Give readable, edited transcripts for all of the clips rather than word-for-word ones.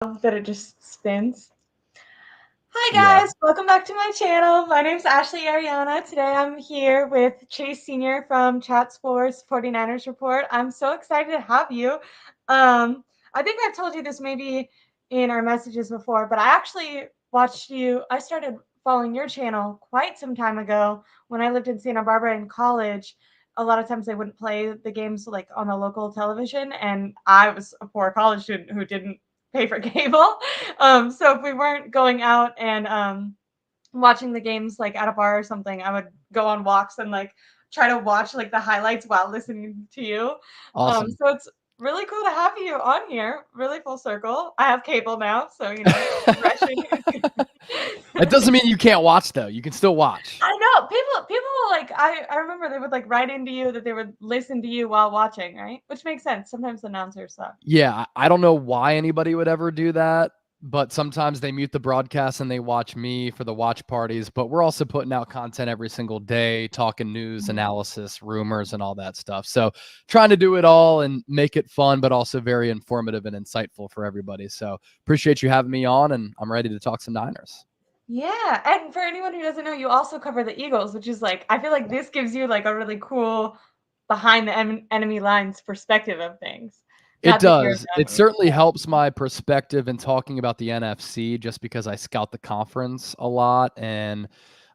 that it just spins. Hi Yeah. guys, welcome back to my channel. My name's Aireonna. Today I'm here with Chase Senior from Chat Sports 49ers Report. I'm so excited to have you. I think I've told you this maybe in our messages before, but I actually watched you. I started following your channel quite some time ago when I lived in Santa Barbara in college. A lot of times they wouldn't play the games like on the local television, and I was a poor college student who didn't pay for cable. So if we weren't going out and watching the games like at a bar or something, I would go on walks and like try to watch like the highlights while listening to you. Awesome. So it's really cool to have you on here. Really full circle. I have cable now, so progression is That doesn't mean you can't watch though. You can still watch. I know people like I remember they would like write into you that they would listen to you while watching, right? Which makes sense. Sometimes the announcers suck. Yeah, I don't know why anybody would ever do that, but sometimes they mute the broadcast and they watch me for the watch parties. But we're also putting out content every single day, talking news, analysis, rumors, and all that stuff. So trying to do it all and make it fun, but also very informative and insightful for everybody. So appreciate you having me on, and I'm ready to talk some Niners. Yeah, and for anyone who doesn't know, you also cover the Eagles, which is like I feel like this gives you like a really cool behind the enemy lines perspective of things. It Not that you're does. It certainly helps my perspective in talking about the NFC just because I scout the conference a lot. And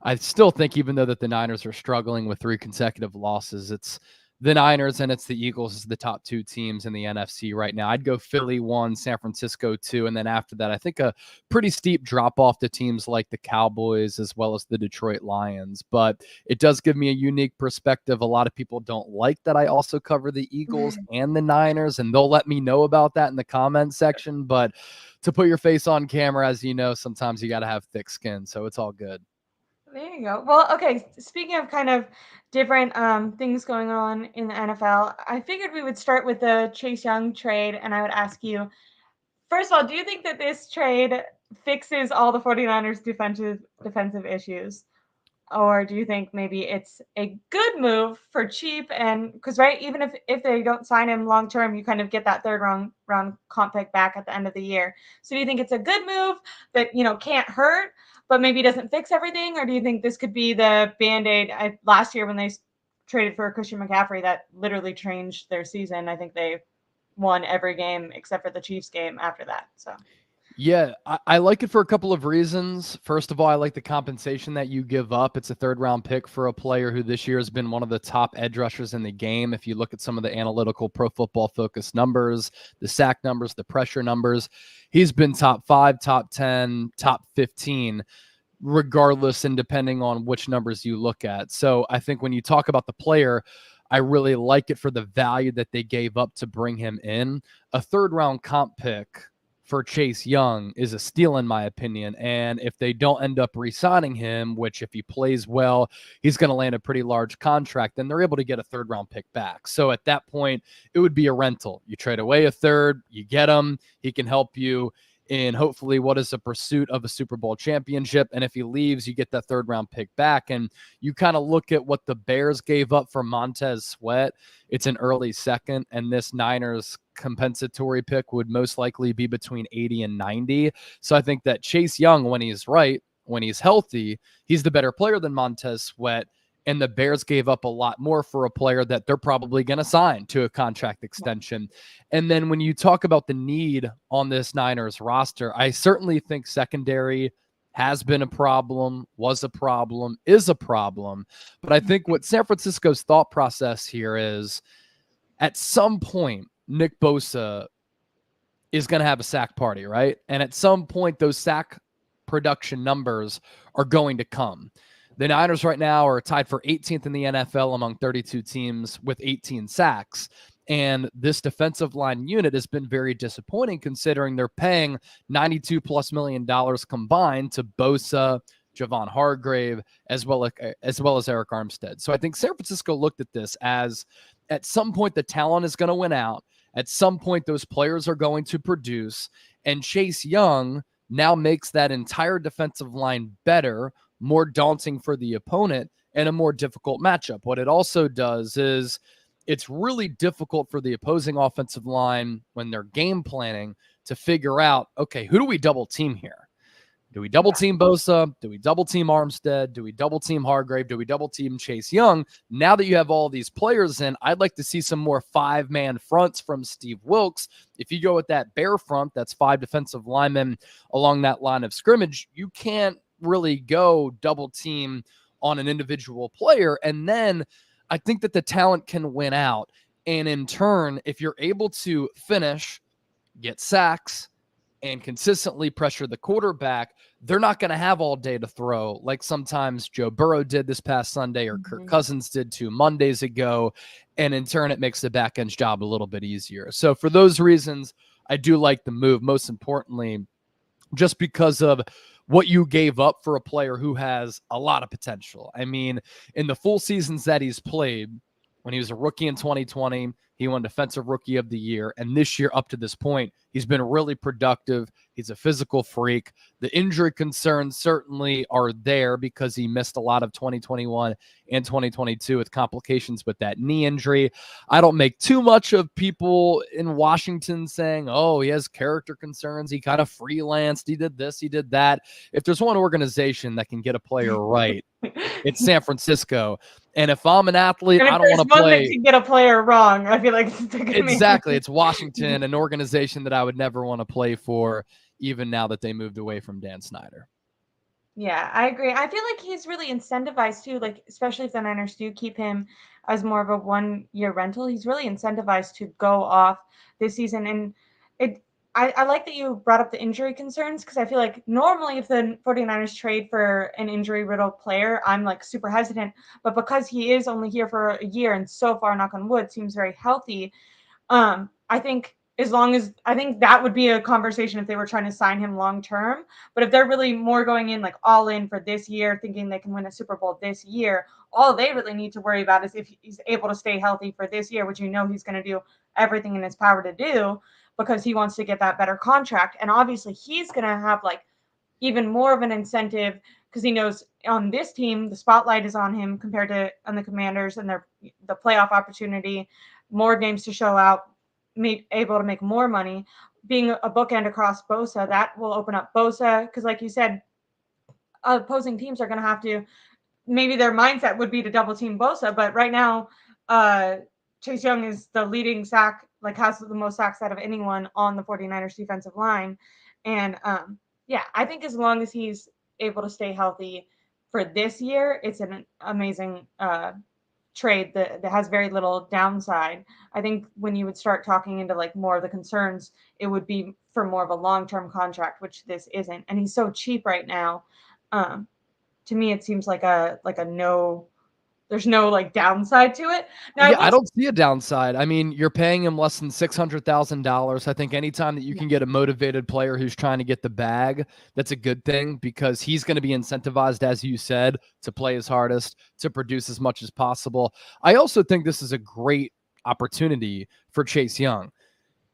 I still think, even though that the Niners are struggling with 3 consecutive losses, it's the Niners and it's the Eagles as the top 2 teams in the NFC right now. I'd go Philly 1, San Francisco 2. And then after that, I think a pretty steep drop off to teams like the Cowboys as well as the Detroit Lions. But it does give me a unique perspective. A lot of people don't like that I also cover the Eagles and the Niners, and they'll let me know about that in the comment section. But to put your face on camera, as you know, sometimes you got to have thick skin. So it's all good. There you go. Well, okay, speaking of kind of different things going on in the NFL, I figured we would start with the Chase Young trade, and I would ask you, first of all, do you think that this trade fixes all the 49ers defensive issues? Or do you think maybe it's a good move for cheap? And because right, even if they don't sign him long term, you kind of get that third round comp pick back at the end of the year. So do you think it's a good move that can't hurt, but maybe doesn't fix everything? Or do you think this could be the band-aid? Last year when they traded for Christian McCaffrey, that literally changed their season. I think they won every game except for the Chiefs game after that. So Yeah, I like it for a couple of reasons. First of all, I like the compensation that you give up. It's a 3rd round pick for a player who this year has been one of the top edge rushers in the game. If you look at some of the analytical Pro Football Focus numbers, the sack numbers, the pressure numbers, he's been top 5, top 10, top 15, regardless and depending on which numbers you look at. So I think when you talk about the player, I really like it for the value that they gave up to bring him in. A 3rd round comp pick for Chase Young is a steal, in my opinion. And if they don't end up re-signing him, which if he plays well, he's going to land a pretty large contract, then they're able to get a 3rd round pick back. So at that point, it would be a rental. You trade away a third, you get him, he can help you in hopefully what is a pursuit of a Super Bowl championship. And if he leaves, you get that 3rd round pick back. And you kind of look at what the Bears gave up for Montez Sweat. It's an early second, and this Niners compensatory pick would most likely be between 80 and 90. So I think that Chase Young, when he's right, when he's healthy, he's the better player than Montez Sweat. And the Bears gave up a lot more for a player that they're probably going to sign to a contract extension. And then when you talk about the need on this Niners roster, I certainly think secondary has been a problem, was a problem, is a problem. But I think what San Francisco's thought process here is, at some point, Nick Bosa is going to have a sack party, right? And at some point, those sack production numbers are going to come. The Niners right now are tied for 18th in the NFL among 32 teams with 18 sacks. And this defensive line unit has been very disappointing considering they're paying $92+ million combined to Bosa, Javon Hargrave, as well as Eric Armstead. So I think San Francisco looked at this as, at some point the talent is going to win out. At some point those players are going to produce. And Chase Young now makes that entire defensive line better, more daunting for the opponent, and a more difficult matchup. What it also does is it's really difficult for the opposing offensive line when they're game planning to figure out, okay, who do we double team here? Do we double team Bosa? Do we double team Armstead? Do we double team Hargrave? Do we double team Chase Young? Now that you have all these players in, I'd like to see some more 5-man fronts from Steve Wilks. If you go with that bear front, that's 5 defensive linemen along that line of scrimmage, you can't really go double team on an individual player. And then I think that the talent can win out. And in turn, if you're able to finish, get sacks, and consistently pressure the quarterback, they're not going to have all day to throw like sometimes Joe Burrow did this past Sunday or Kirk Cousins did 2 Mondays ago. And in turn, it makes the back end's job a little bit easier. So for those reasons, I do like the move. Most importantly, just because of what you gave up for a player who has a lot of potential. I mean, in the full seasons that he's played, when he was a rookie in 2020, he won Defensive Rookie of the Year. And this year, up to this point, he's been really productive. He's a physical freak. The injury concerns certainly are there because he missed a lot of 2021 and 2022 with complications with that knee injury. I don't make too much of people in Washington saying, oh, he has character concerns. He kind of freelanced. He did this. He did that. If there's one organization that can get a player right, it's San Francisco. And if I'm an athlete, I don't want to play. That can get a player wrong, I feel like exactly. It's Washington, an organization that I would never want to play for, even now that they moved away from Dan Snyder. Yeah, I agree. I feel like he's really incentivized too, like especially if the Niners do keep him as more of a 1-year rental. He's really incentivized to go off this season. And I like that you brought up the injury concerns because I feel like normally if the 49ers trade for an injury-riddled player, I'm like super hesitant. But because he is only here for a year and so far, knock on wood, seems very healthy, I think that would be a conversation if they were trying to sign him long term. But if they're really more going in like all in for this year, thinking they can win a Super Bowl this year, all they really need to worry about is if he's able to stay healthy for this year, which he's going to do everything in his power to do because he wants to get that better contract. And obviously he's going to have like even more of an incentive because he knows on this team, the spotlight is on him compared to on the Commanders and the playoff opportunity, more games to show out, able to make more money. Being a bookend across Bosa, that will open up Bosa because, like you said, opposing teams are going to have to. Maybe their mindset would be to double team Bosa, but right now, Chase Young is the leading sack, like has the most sacks out of anyone on the 49ers defensive line, and yeah, I think as long as he's able to stay healthy for this year, it's an amazing trade that has very little downside. I think when you would start talking into like more of the concerns, it would be for more of a long-term contract, which this isn't. And he's so cheap right now. To me, it seems like a no. There's no like downside to it. Now, yeah, I don't see a downside. I mean, you're paying him less than $600,000. I think anytime that you can get a motivated player who's trying to get the bag, that's a good thing because he's going to be incentivized, as you said, to play his hardest, to produce as much as possible. I also think this is a great opportunity for Chase Young.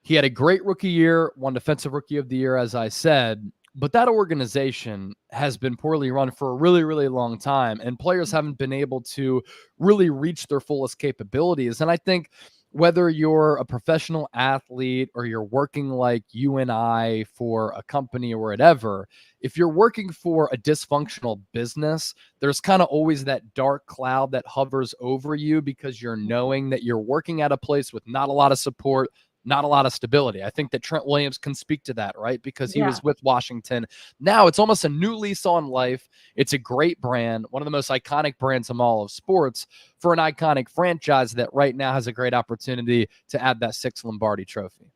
He had a great rookie year, won Defensive Rookie of the Year, as I said. But that organization has been poorly run for a really, really long time, and players haven't been able to really reach their fullest capabilities. And I think whether you're a professional athlete or you're working like you and I for a company or whatever, if you're working for a dysfunctional business, there's kind of always that dark cloud that hovers over you because you're knowing that you're working at a place with not a lot of support, not a lot of stability. I think that Trent Williams can speak to that, right? Because he was with Washington. Now it's almost a new lease on life. It's a great brand, one of the most iconic brands in all of sports for an iconic franchise that right now has a great opportunity to add that 6th Lombardi trophy.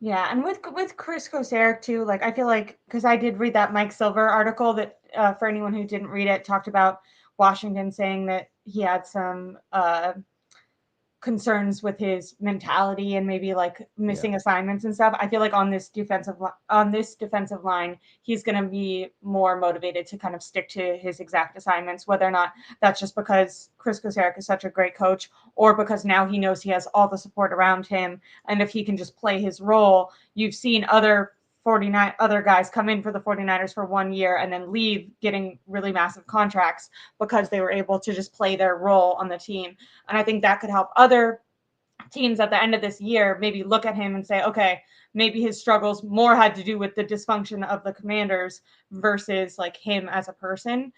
Yeah, and with Chris Kocurek too, like I feel like because I did read that Mike Silver article that for anyone who didn't read it, talked about Washington saying that he had some concerns with his mentality and maybe like missing assignments and stuff. I feel like on this defensive line, he's going to be more motivated to kind of stick to his exact assignments, whether or not that's just because Chris Kocurek is such a great coach or because now he knows he has all the support around him. And if he can just play his role, you've seen other guys come in for the 49ers for 1 year and then leave getting really massive contracts because they were able to just play their role on the team. And I think that could help other teams at the end of this year maybe look at him and say, okay, maybe his struggles more had to do with the dysfunction of the Commanders versus like him as a person.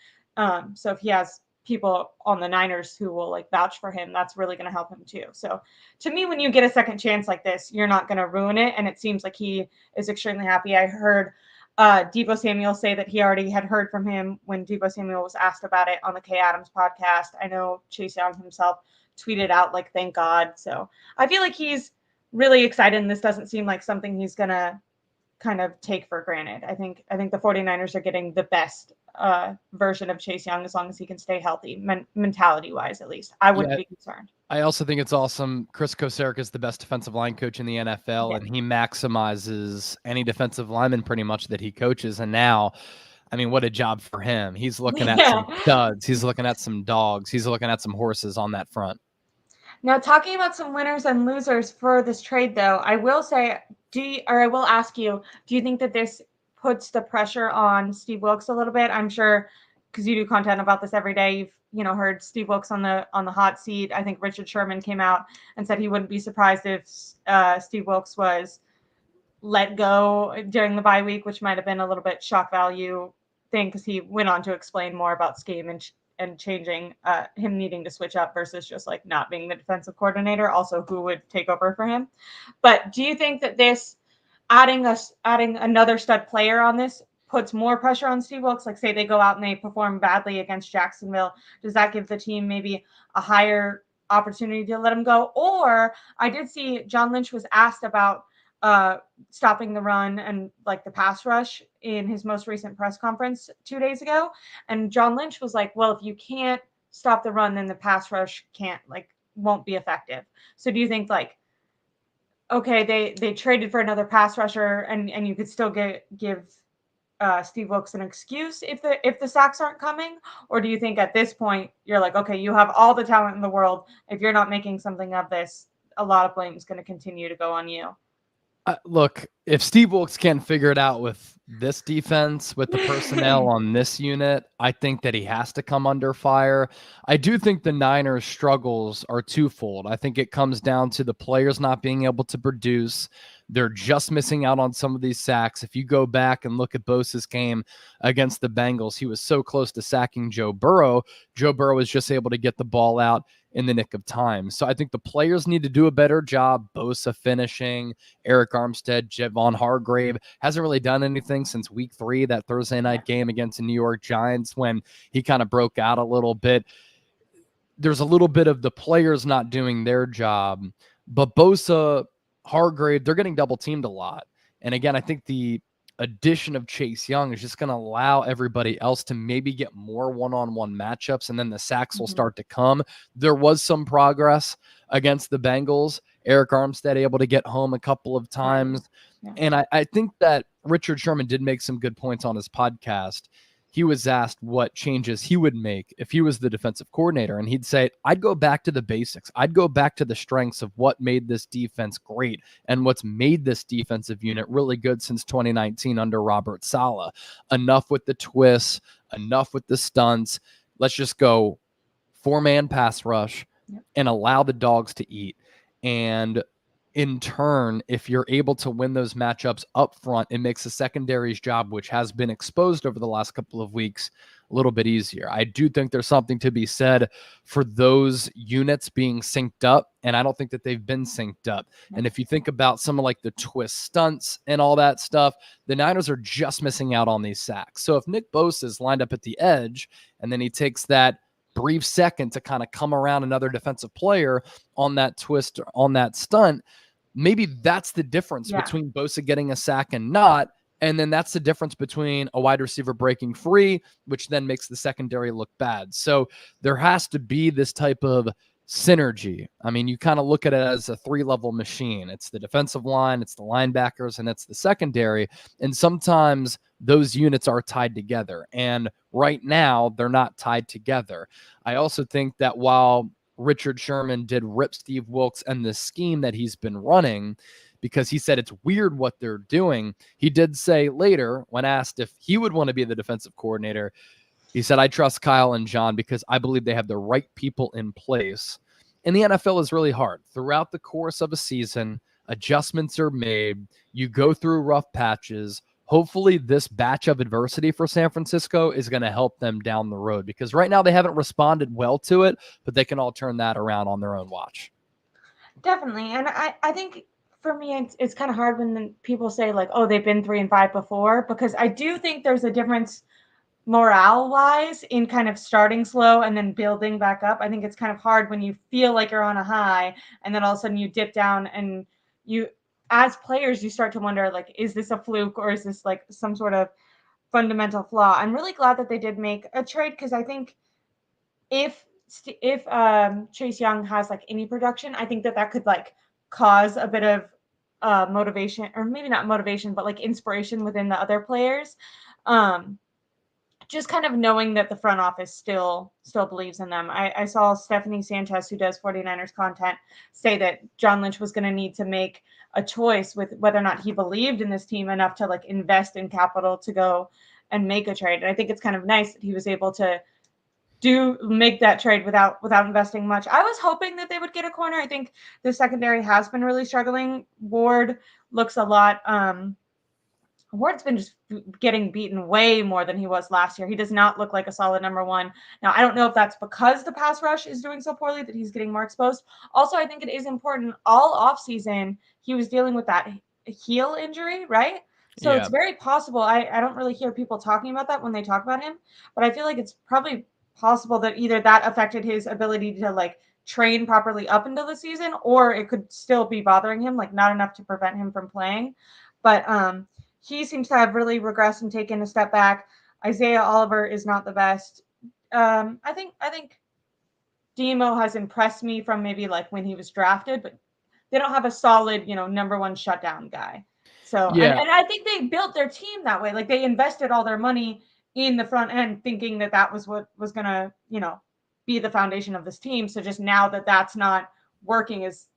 So if he has people on the Niners who will like vouch for him, that's really going to help him too. So to me, when you get a second chance like this, you're not going to ruin it. And it seems like he is extremely happy. I heard Deebo Samuel say that he already had heard from him when Deebo Samuel was asked about it on the Kay Adams podcast. I know Chase Young himself tweeted out like, thank God. So I feel like he's really excited, and this doesn't seem like something he's going to kind of take for granted. I think the 49ers are getting the best version of Chase Young as long as he can stay healthy, mentality wise, at least. I wouldn't be concerned. I also think it's awesome. Chris Kocurek is the best defensive line coach in the NFL, and he maximizes any defensive lineman pretty much that he coaches. And now, I mean, what a job for him. He's looking at some studs. He's looking at some dogs. He's looking at some horses on that front. Now, talking about some winners and losers for this trade, though, I will say, I will ask you, do you think that this puts the pressure on Steve Wilks a little bit? I'm sure, because you do content about this every day, you've heard Steve Wilks on the hot seat. I think Richard Sherman came out and said he wouldn't be surprised if Steve Wilks was let go during the bye week, which might have been a little bit shock value thing, because he went on to explain more about scheme and changing him needing to switch up versus just like not being the defensive coordinator, also who would take over for him. But do you think that this adding another stud player on this puts more pressure on Steve Wilks? Like say they go out and they perform badly against Jacksonville, does that give the team maybe a higher opportunity to let him go? Or I did see John Lynch was asked about stopping the run and like the pass rush in his most recent press conference 2 days ago. And John Lynch was like, well, if you can't stop the run, then the pass rush won't be effective. So do you think like, okay, they traded for another pass rusher and you could still give Steve Wilks an excuse if the sacks aren't coming? Or do you think at this point you're like, okay, you have all the talent in the world. If you're not making something of this, a lot of blame is going to continue to go on you? Look, if Steve Wilks can't figure it out with this defense, with the personnel on this unit, I think that he has to come under fire. I do think the Niners' struggles are twofold. I think it comes down to the players not being able to produce. They're just missing out on some of these sacks. If you go back and look at Bosa's game against the Bengals, he was so close to sacking Joe Burrow. Joe Burrow was just able to get the ball out in the nick of time. So I think the players need to do a better job. Bosa finishing, Eric Armstead, Javon Hargrave hasn't really done anything since week 3, that Thursday night game against the New York Giants when he kind of broke out a little bit. There's a little bit of the players not doing their job, but Bosa, Hargrave, they're getting double teamed a lot. And again, I think the addition of Chase Young is just going to allow everybody else to maybe get more one-on-one matchups, and then the sacks will start to come. There was some progress against the Bengals. Eric Armstead able to get home a couple of times. Yeah. And I think that Richard Sherman did make some good points on his podcast. He was asked what changes he would make if he was the defensive coordinator, and he'd say, I'd go back to the basics. I'd go back to the strengths of what made this defense great and what's made this defensive unit really good since 2019 under Robert Saleh. Enough with the twists, enough with the stunts. Let's just go 4-man pass rush and allow the dogs to eat. And in turn, if you're able to win those matchups up front, it makes the secondary's job, which has been exposed over the last couple of weeks, a little bit easier. I do think there's something to be said for those units being synced up, and I don't think that they've been synced up. And if you think about some of like the twist stunts and all that stuff, the Niners are just missing out on these sacks. So if Nick Bosa is lined up at the edge and then he takes that brief second to kind of come around another defensive player on that twist or on that stunt, maybe that's the difference between Bosa getting a sack and not. And then that's the difference between a wide receiver breaking free, which then makes the secondary look bad. So there has to be this type of synergy. I mean, you kind of look at it as a 3-level machine. It's the defensive line, it's the linebackers, and it's the secondary. And sometimes those units are tied together. And right now, they're not tied together. I also think that while Richard Sherman did rip Steve Wilks and the scheme that he's been running, because he said it's weird what they're doing, he did say later, when asked if he would want to be the defensive coordinator, he said, I trust Kyle and John because I believe they have the right people in place. And the NFL is really hard. Throughout the course of a season, adjustments are made. You go through rough patches. Hopefully, this batch of adversity for San Francisco is going to help them down the road, because right now they haven't responded well to it, but they can all turn that around on their own watch. Definitely. And I think for me, it's kind of hard when people say, like, oh, they've been 3-5 before, because I do think there's a difference morale wise in kind of starting slow and then building back up. I think it's kind of hard when you feel like you're on a high and then all of a sudden you dip down, and you, as players, you start to wonder, like, is this a fluke or is this like some sort of fundamental flaw? I'm really glad that they did make a trade, because I think if Chase Young has like any production, I think that could like cause a bit of motivation, or maybe not motivation, but like inspiration within the other players. Um, just kind of knowing that the front office still believes in them. I saw Stephanie Sanchez, who does 49ers content, say that John Lynch was going to need to make a choice with whether or not he believed in this team enough to like invest in capital to go and make a trade. And I think it's kind of nice that he was able to make that trade without investing much. I was hoping that they would get a corner. I think the secondary has been really struggling. Ward looks a lot Ward's been just getting beaten way more than he was last year. He does not look like a solid number one. Now, I don't know if that's because the pass rush is doing so poorly that he's getting more exposed. Also, I think it is important, all offseason, he was dealing with that heel injury, right? So it's very possible. I don't really hear people talking about that when they talk about him, but I feel like it's probably possible that either that affected his ability to like train properly up until the season, or it could still be bothering him, like not enough to prevent him from playing. But he seems to have really regressed and taken a step back. Isaiah Oliver is not the best. I think Demo has impressed me from maybe like when he was drafted, but they don't have a solid, number one shutdown guy. So, and I think they built their team that way. Like they invested all their money in the front end, thinking that was what was going to, be the foundation of this team. So just now that that's not working as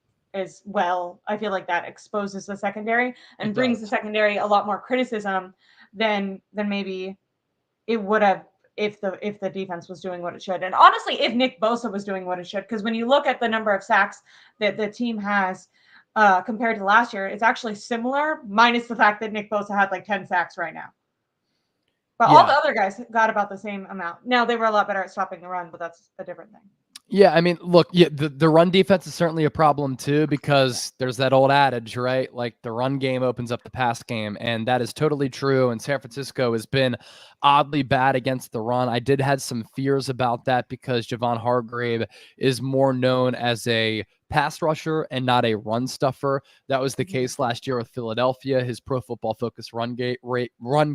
well, I feel like that exposes the secondary and brings the secondary a lot more criticism than maybe it would have if the defense was doing what it should. And honestly, if Nick Bosa was doing what it should, because when you look at the number of sacks that the team has compared to last year, it's actually similar, minus the fact that Nick Bosa had like 10 sacks right now. But all the other guys got about the same amount. Now, they were a lot better at stopping the run, but that's a different thing. Yeah, I mean, look, the run defense is certainly a problem too, because there's that old adage, right? Like the run game opens up the pass game, and that is totally true. And San Francisco has been oddly bad against the run. I did have some fears about that because Javon Hargrave is more known as a pass rusher and not a run stuffer. That was the case last year with Philadelphia. His Pro Football Focus run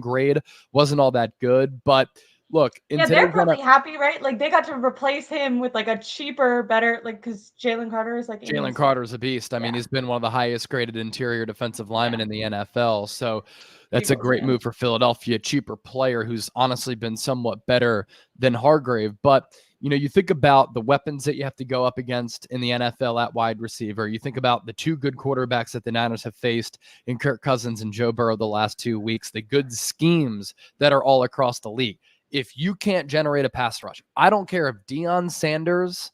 grade wasn't all that good, but look, they're probably happy, right? Like they got to replace him with like a cheaper, better, like because Jalen Carter is like Jalen Carter's a beast. I mean, he's been one of the highest graded interior defensive linemen in the NFL. So that's a great move for Philadelphia. Cheaper player who's honestly been somewhat better than Hargrave. But you think about the weapons that you have to go up against in the NFL at wide receiver. You think about the two good quarterbacks that the Niners have faced in Kirk Cousins and Joe Burrow the last 2 weeks, the good schemes that are all across the league. If you can't generate a pass rush, I don't care if Deion Sanders,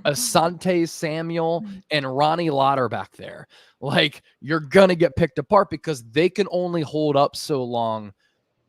Asante Samuel, and Ronnie Lott are back there. Like, you're going to get picked apart because they can only hold up so long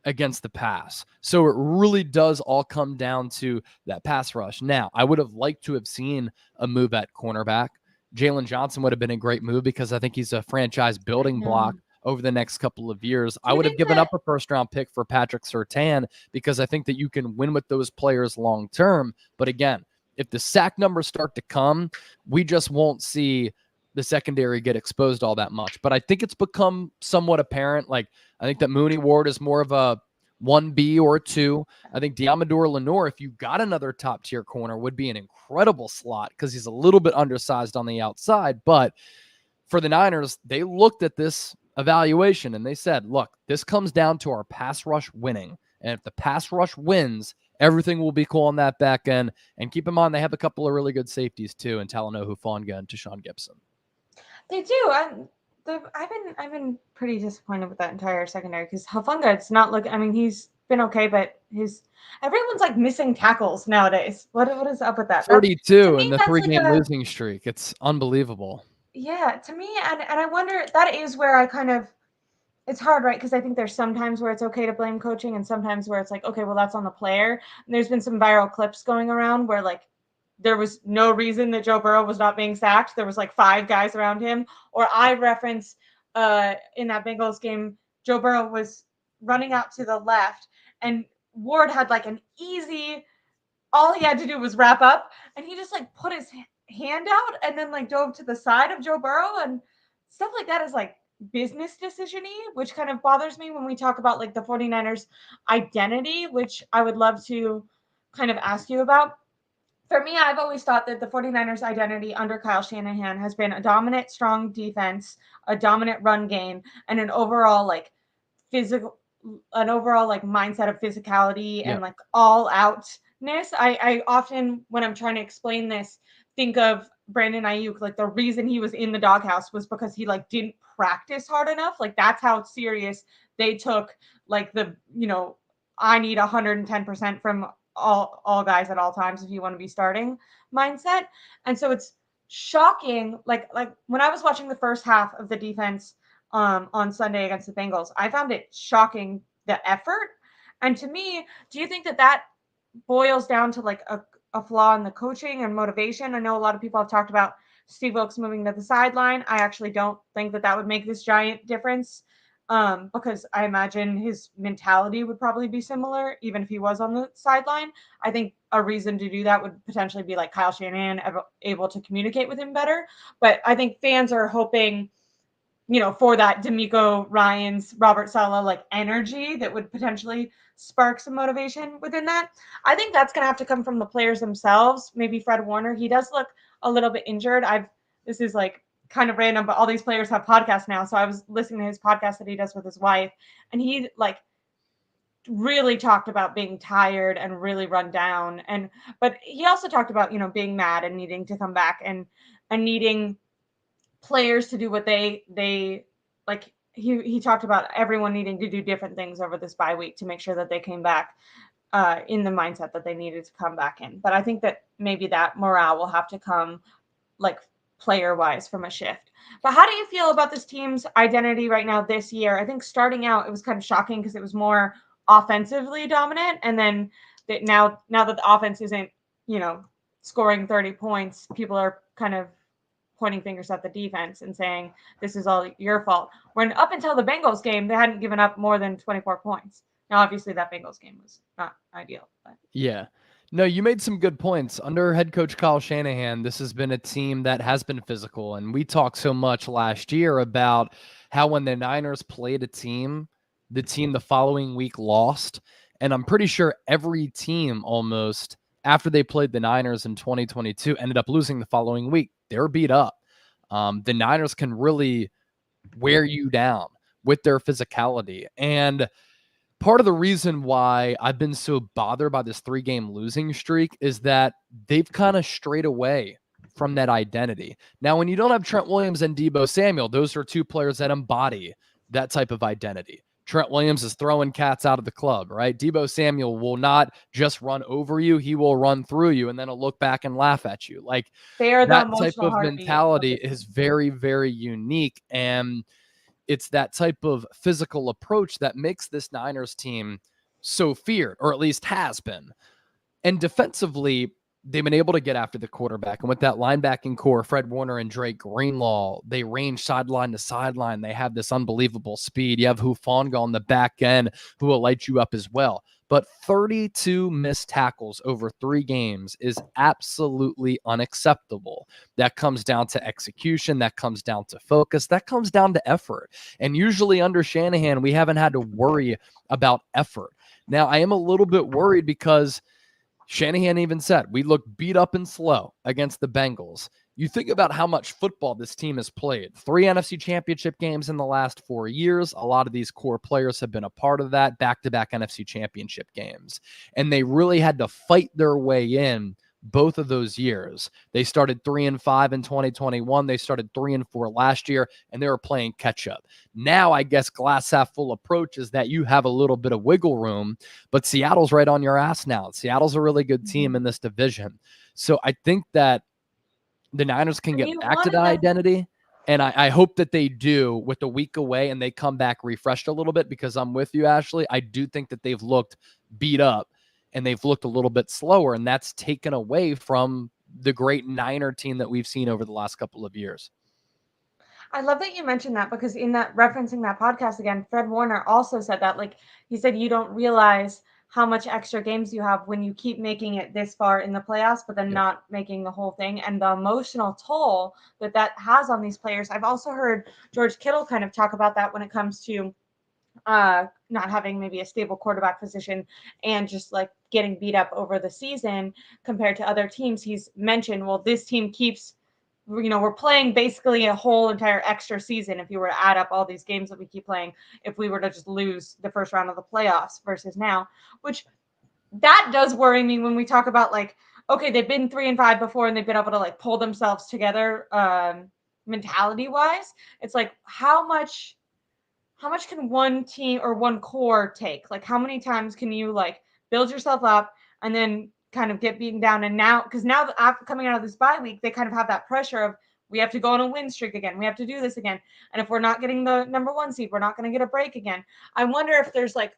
against the pass. So it really does all come down to that pass rush. Now, I would have liked to have seen a move at cornerback. Jalen Johnson would have been a great move because I think he's a franchise building block over the next couple of years. I would have given up a first-round pick for Patrick Surtain because I think that you can win with those players long-term. But again, if the sack numbers start to come, we just won't see the secondary get exposed all that much. But I think it's become somewhat apparent. Like, I think that Mooney Ward is more of a 1B or a 2. I think Diamador Lenore, if you got another top-tier corner, would be an incredible slot because he's a little bit undersized on the outside. But for the Niners, they looked at this evaluation and they said, look, this comes down to our pass rush winning. And if the pass rush wins, everything will be cool on that back end. And keep in mind, they have a couple of really good safeties too, in Talanoa Hufanga and Tashawn Gibson. They do. I've been pretty disappointed with that entire secondary because Hufanga, it's not looking. I mean, he's been okay, but everyone's like missing tackles nowadays. What is up with that? That to 42 in me, the that's like 3-game a losing streak. It's unbelievable. yeah. To me, and I wonder that is where I kind of it's hard, right? Because I think there's sometimes where it's okay to blame coaching, and sometimes where it's like, okay, well that's on the player. And there's been some viral clips going around where like there was no reason that Joe Burrow was not being sacked. There was like 5 guys around him. Or I reference in that Bengals game, Joe Burrow was running out to the left, and Ward had like an easy. All he had to do was wrap up, and he just like put his hand out and then like dove to the side of Joe Burrow, and stuff like that is like business decision-y, which kind of bothers me when we talk about like the 49ers identity, which I would love to kind of ask you about. For me, I've always thought that the 49ers identity under Kyle Shanahan has been a dominant, strong defense, a dominant run game, and physical an overall like mindset of physicality and Yep. like all outness. I often, when I'm trying to explain this, think of Brandon Ayuk. Like the reason he was in the doghouse was because he like didn't practice hard enough. Like that's how serious they took like I need 110% from all guys at all times if you want to be starting mindset. And so it's shocking. Like when I was watching the first half of the defense on Sunday against the Bengals, I found it shocking the effort. And to me, do you think that that boils down to like a flaw in the coaching and motivation? I know a lot of people have talked about Steve Wilks moving to the sideline. I actually don't think that that would make this giant difference, because I imagine his mentality would probably be similar, even if he was on the sideline. I think a reason to do that would potentially be like Kyle Shanahan able to communicate with him better. But I think fans are hoping, for that D'Amico Ryans, Robert Saleh like energy that would potentially spark some motivation within that. I think that's going to have to come from the players themselves. Maybe Fred Warner. He does look a little bit injured. This is like kind of random, but all these players have podcasts now. So I was listening to his podcast that he does with his wife, and he like really talked about being tired and really run down. But he also talked about, being mad and needing to come back and needing players to do what they like. He talked about everyone needing to do different things over this bye week to make sure that they came back in the mindset that they needed to come back in. But I think that maybe that morale will have to come like player wise from a shift. But how do you feel about this team's identity right now this year? I think starting out it was kind of shocking because it was more offensively dominant, and then that now that the offense isn't scoring 30 points, people are kind of pointing fingers at the defense and saying this is all your fault. When up until the Bengals game, they hadn't given up more than 24 points. Now, obviously, that Bengals game was not ideal. But. Yeah. No, you made some good points. Under head coach Kyle Shanahan, this has been a team that has been physical. And we talked so much last year about how when the Niners played a team, the team the following week lost. And I'm pretty sure every team almost after they played the Niners in 2022 ended up losing the following week. They were beat up. The Niners can really wear you down with their physicality. And part of the reason why I've been so bothered by this 3-game losing streak is that they've kind of strayed away from that identity. Now, when you don't have Trent Williams and Deebo Samuel, those are 2 players that embody that type of identity. Trent Williams is throwing cats out of the club, right? Deebo Samuel will not just run over you. He will run through you and then he'll look back and laugh at you. Like they are the that type emotional of heartbeat mentality is very, very unique. And it's that type of physical approach that makes this Niners team so feared, or at least has been. And defensively, they've been able to get after the quarterback. And with that linebacking core, Fred Warner and Drake Greenlaw, they range sideline to sideline. They have this unbelievable speed. You have Hufanga on the back end who will light you up as well. But 32 missed tackles over 3 games is absolutely unacceptable. That comes down to execution. That comes down to focus. That comes down to effort. And usually under Shanahan, we haven't had to worry about effort. Now, I am a little bit worried because Shanahan even said, we look beat up and slow against the Bengals. You think about how much football this team has played. 3 NFC championship games in the last 4 years. A lot of these core players have been a part of that, back-to-back NFC championship games. And they really had to fight their way in both of those years. They started 3-5 in 2021. They started 3-4 last year, and they were playing catch up. Now, I guess glass half full approach is that you have a little bit of wiggle room, but Seattle's right on your ass now. Seattle's a really good team in this division. So I think that the Niners can get back to that identity. And I hope that they do with a week away and they come back refreshed a little bit, because I'm with you, Ashley. I do think that they've looked beat up and they've looked a little bit slower, and that's taken away from the great Niner team that we've seen over the last couple of years. I love that you mentioned that, because in that, referencing that podcast again, Fred Warner also said that, like, he said, you don't realize how much extra games you have when you keep making it this far in the playoffs, but then not making the whole thing, and the emotional toll that that has on these players. I've also heard George Kittle kind of talk about that when it comes to not having maybe a stable quarterback position and just like getting beat up over the season compared to other teams. He's mentioned, well, this team keeps, we're playing basically a whole entire extra season if you were to add up all these games that we keep playing, if we were to just lose the first round of the playoffs versus now, which that does worry me when we talk about, like, okay, they've been 3-5 before and they've been able to like pull themselves together mentality wise. It's like, how much can one team or one core take? Like, how many times can you like build yourself up and then kind of get beaten down? And now, because now after coming out of this bye week, they kind of have that pressure of, we have to go on a win streak again. We have to do this again. And if we're not getting the number 1 seed, we're not going to get a break again. I wonder if there's like,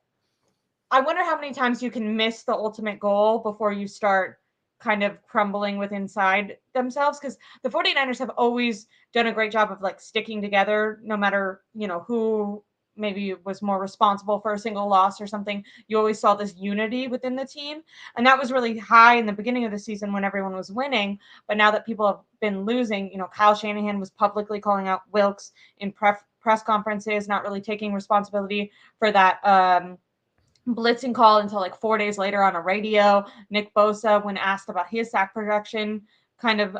I wonder how many times you can miss the ultimate goal before you start kind of crumbling with inside themselves, because the 49ers have always done a great job of like sticking together, no matter, who maybe was more responsible for a single loss or something. You always saw this unity within the team. And that was really high in the beginning of the season when everyone was winning. But now that people have been losing, Kyle Shanahan was publicly calling out Wilks in press conferences, not really taking responsibility for that blitzing call until like 4 days later on a radio. Nick Bosa, when asked about his sack production, kind of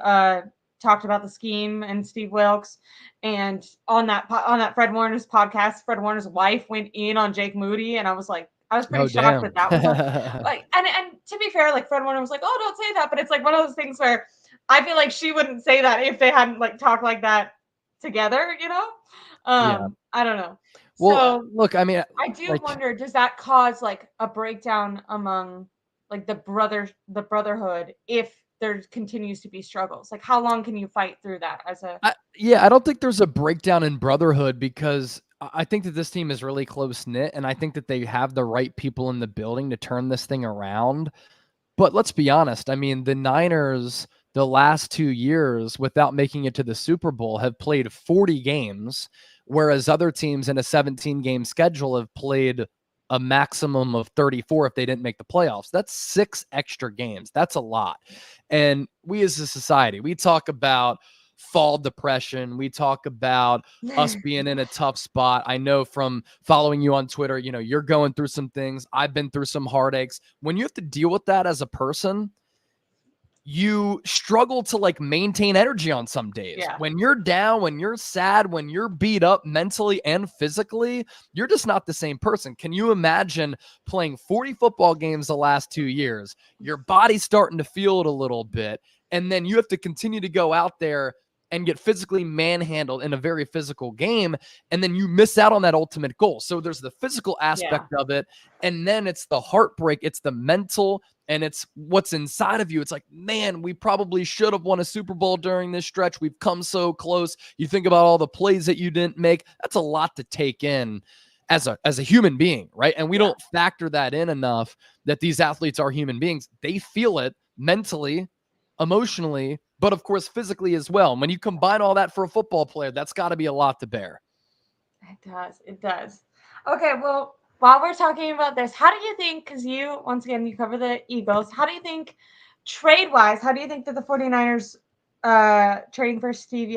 talked about the scheme and Steve Wilks. And on that Fred Warner's podcast, Fred Warner's wife went in on Jake Moody, and I was pretty shocked that was like, and to be fair, like Fred Warner was like, oh, don't say that, but it's like one of those things where I feel like she wouldn't say that if they hadn't like talked like that together, I don't know. Well, so look, I mean, I do wonder, does that cause like a breakdown among like the brotherhood if there continues to be struggles? Like, how long can you fight through that as a? I don't think there's a breakdown in brotherhood, because I think that this team is really close knit, and I think that they have the right people in the building to turn this thing around. But let's be honest. I mean, the Niners, the last 2 years without making it to the Super Bowl, have played 40 games, whereas other teams in a 17-game schedule have played a maximum of 34 if they didn't make the playoffs. That's 6 extra games. That's a lot. And we as a society, we talk about fall depression. We talk about us being in a tough spot. I know from following you on Twitter, you're going through some things. I've been through some heartaches. When you have to deal with that as a person, you struggle to like maintain energy on some days. Yeah. When you're down, when you're sad, when you're beat up mentally and physically, you're just not the same person. Can you imagine playing 40 football games the last 2 years? Your body's starting to feel it a little bit. And then you have to continue to go out there and get physically manhandled in a very physical game. And then you miss out on that ultimate goal. So there's the physical aspect of it. And then it's the heartbreak. It's the mental, and it's what's inside of you. It's like, man, we probably should have won a Super Bowl during this stretch. We've come so close. You think about all the plays that you didn't make. That's a lot to take in as a human being, right? And we don't factor that in enough, that these athletes are human beings. They feel it mentally, emotionally, but of course physically as well. And when you combine all that for a football player, that's got to be a lot to bear. It does. Okay, well, while we're talking about this, how do you think, because once again, you cover the Eagles, how do you think trade-wise, how do you think that the 49ers trading for Steve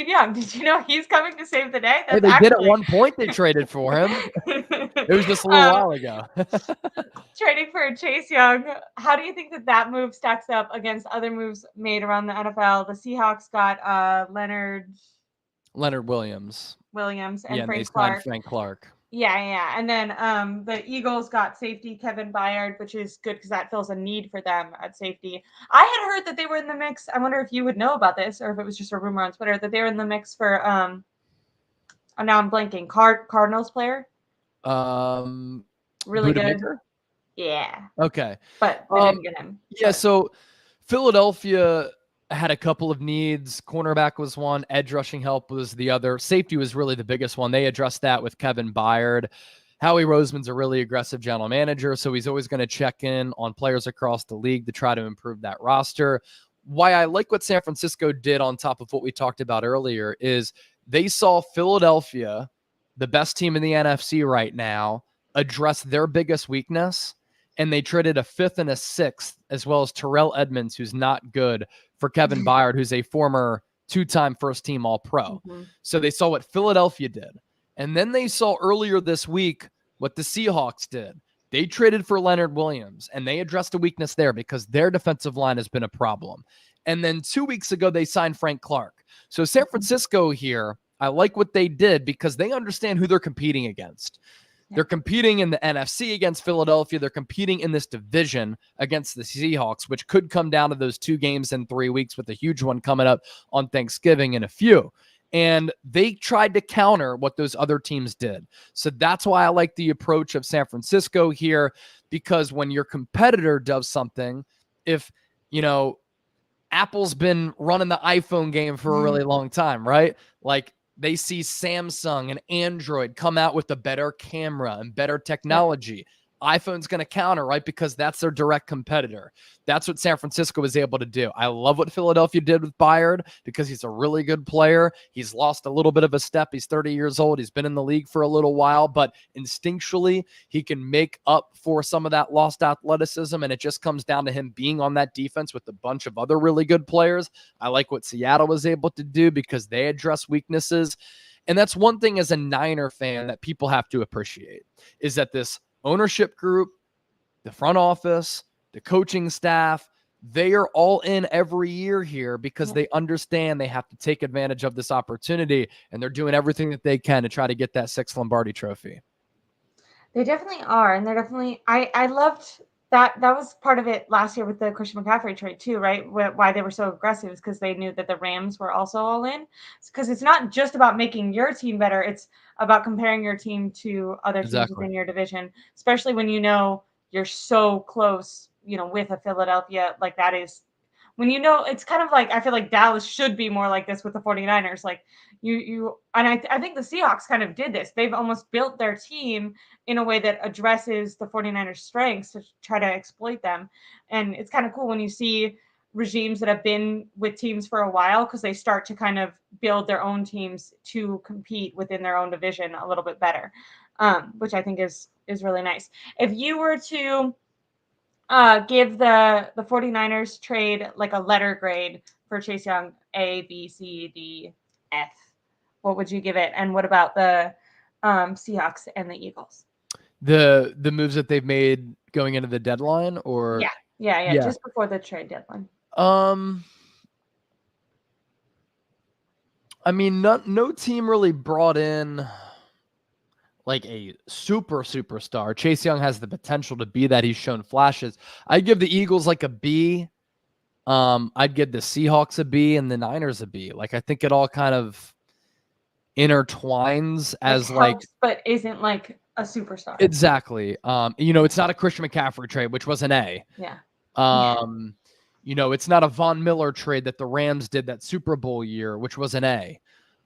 Young? Did you know he's coming to save the day? They did at one point. They traded for him. It was just a little while ago. Trading for Chase Young. How do you think that move stacks up against other moves made around the NFL? The Seahawks got Leonard Williams, and Frank Clark. Frank Clark. Yeah. And then the Eagles got safety Kevin Byard, which is good because that fills a need for them at safety. I had heard that they were in the mix. I wonder if you would know about this or if it was just a rumor on Twitter that they were in the mix for oh, now I'm blanking. Cardinals player. Really good. Budamaker? Yeah. Okay. But they didn't get him. Yeah, But so Philadelphia had a couple of needs. Cornerback was one, edge rushing help was the other. Safety was really the biggest one. They addressed that with Kevin Byard. Howie Roseman's a really aggressive general manager, so he's always going to check in on players across the league to try to improve that roster. Why I like what San Francisco did on top of what we talked about earlier is they saw Philadelphia, the best team in the NFC right now, address their biggest weakness, and they traded a fifth and a sixth, as well as Terrell Edmonds, who's not good, for Kevin Byard, who's a former two-time first-team All-Pro. mm-hmm. So they saw what Philadelphia did. And then they saw earlier this week what the Seahawks did. They traded for Leonard Williams, and they addressed a weakness there because their defensive line has been a problem. And then 2 weeks ago, they signed Frank Clark. So San Francisco here, I like what they did because they understand who they're competing against. They're competing in the NFC against Philadelphia. They're competing in this division against the Seahawks, which could come down to those 2 games in 3 weeks with a huge one coming up on Thanksgiving in a few. And they tried to counter what those other teams did. So that's why I like the approach of San Francisco here, because when your competitor does something, if, Apple's been running the iPhone game for a really long time, right? Like, they see Samsung and Android come out with a better camera and better technology. iPhone's going to counter, right? Because that's their direct competitor. That's what San Francisco was able to do. I love what Philadelphia did with Byard because he's a really good player. He's lost a little bit of a step. He's 30 years old. He's been in the league for a little while, but instinctually, he can make up for some of that lost athleticism, and it just comes down to him being on that defense with a bunch of other really good players. I like what Seattle was able to do because they address weaknesses. And that's one thing as a Niner fan that people have to appreciate is that this ownership group, the front office, the coaching staff, they are all in every year here because they understand they have to take advantage of this opportunity, and they're doing everything that they can to try to get that 6th Lombardi trophy. They definitely are, and they're definitely. I loved that. That was part of it last year with the Christian McCaffrey trade too, right? Why they were so aggressive is because they knew that the Rams were also all in. Because it's not just about making your team better; it's about comparing your team to other teams within your division, especially when you're so close, with a Philadelphia like that is. When it's kind of like I feel like Dallas should be more like this with the 49ers. Like and I think the Seahawks kind of did this. They've almost built their team in a way that addresses the 49ers strengths to try to exploit them. And it's kind of cool when you see regimes that have been with teams for a while because they start to kind of build their own teams to compete within their own division a little bit better, which I think is really nice. If you were to give the 49ers trade like a letter grade for Chase Young, A, B, C, D, F, what would you give it? And what about the Seahawks and the Eagles? The moves that they've made going into the deadline, or yeah, just before the trade deadline. I mean, no team really brought in like a superstar. Chase Young has the potential to be that. He's shown flashes. I'd give the Eagles like a B. I'd give the Seahawks a B and the Niners a B. Like, I think it all kind of intertwines as helps, but isn't like a superstar. Exactly. It's not a Christian McCaffrey trade, which was an A. Yeah. It's not a Von Miller trade that the Rams did that Super Bowl year, which was an A.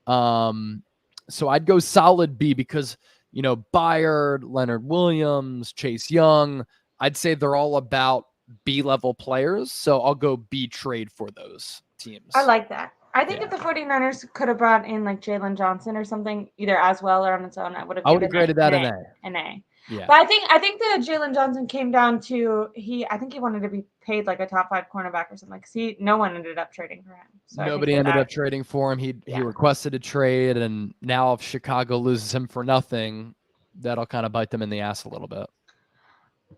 So I'd go solid B because, Byard, Leonard Williams, Chase Young, I'd say they're all about B-level players. So I'll go B trade for those teams. I like that. I think if the 49ers could have brought in like Jalen Johnson or something, either as well or on its own, I would have graded that an A. An A. Yeah. But I think that Jalen Johnson came down to I think he wanted to be paid like a top 5 cornerback or something. Because no one ended up trading for him. So nobody ended up trading for him. He requested a trade, and now if Chicago loses him for nothing, that'll kind of bite them in the ass a little bit.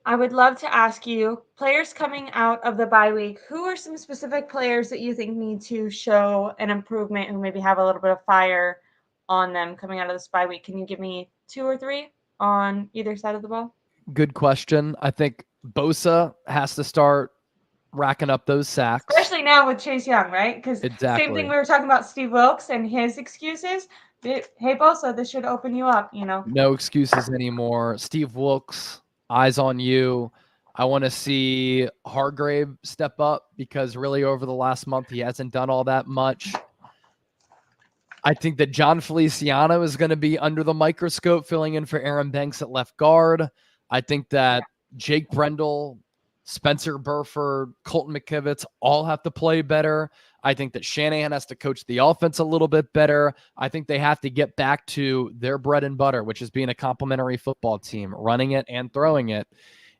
I would love to ask you, players coming out of the bye week, who are some specific players that you think need to show an improvement, who maybe have a little bit of fire on them coming out of this bye week? Can you give me 2 or 3? on either side of the ball? Good question. I think Bosa has to start racking up those sacks. Especially now with Chase Young, right? Because same thing Exactly. we were talking about Steve Wilks and his excuses. Hey, Bosa, this should open you up, you know? No excuses anymore. Steve Wilks, eyes on you. I want to see Hargrave step up because really over the last month, he hasn't done all that much. I think that John Feliciano is going to be under the microscope filling in for Aaron Banks at left guard. I think that Jake Brendel, Spencer Burford, Colton McKivitz all have to play better. I think that Shanahan has to coach the offense a little bit better. I think they have to get back to their bread and butter, which is being a complementary football team, running it and throwing it.